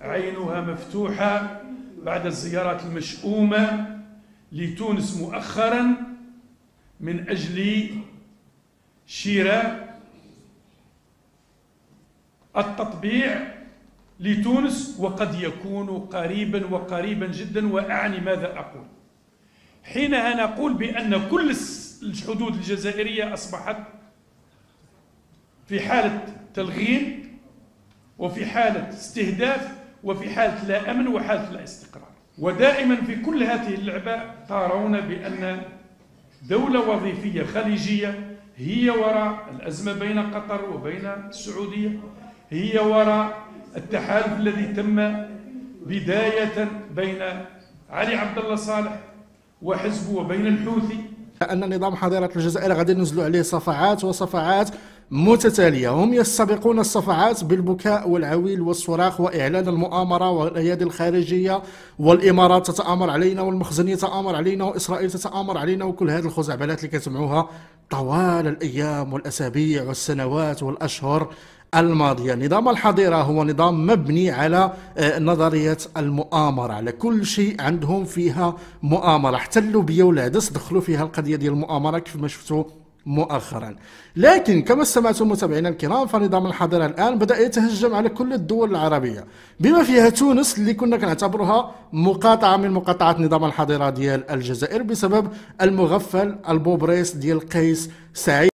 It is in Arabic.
عينها مفتوحة بعد الزيارات المشؤومة لتونس مؤخرا من أجل شراء التطبيع لتونس، وقد يكون قريبا جدا. وأعني ماذا أقول حينها نقول بأن كل الحدود الجزائرية أصبحت في حالة تلغين وفي حالة استهداف وفي حالة لا أمن وحالة لا استقرار. ودائما في كل هذه اللعبة ترون بأن دولة وظيفية خليجية هي وراء الأزمة بين قطر وبين السعودية، هي وراء التحالف الذي تم بداية بين علي عبد الله صالح وحزبه وبين الحوثي. أن نظام حضارة الجزائر غادي ينزلوا عليه صفعات وصفعات متتالية، هم يستبقون الصفعات بالبكاء والعويل والصراخ وإعلان المؤامرة والأيادي الخارجية، والإمارات تتآمر علينا والمخزنية تتآمر علينا وإسرائيل تتآمر علينا، وكل هذه الخزعبلات اللي كتسمعوها طوال الأيام والأسابيع والسنوات والأشهر الماضية. نظام الحضيرة هو نظام مبني على نظرية المؤامرة، على كل شيء عندهم فيها مؤامرة، حتى اللوبية والعدس دخلوا فيها القضية ديال المؤامرة كيف ما شفتوا مؤخرا. لكن كما استمعتم متابعينا الكرام، فنظام الحضيرة الآن بدأ يتهجم على كل الدول العربية بما فيها تونس اللي كنا كنعتبرها مقاطعة من مقاطعات نظام الحضيرة ديال الجزائر بسبب المغفل البوبريس ديال قيس سعيد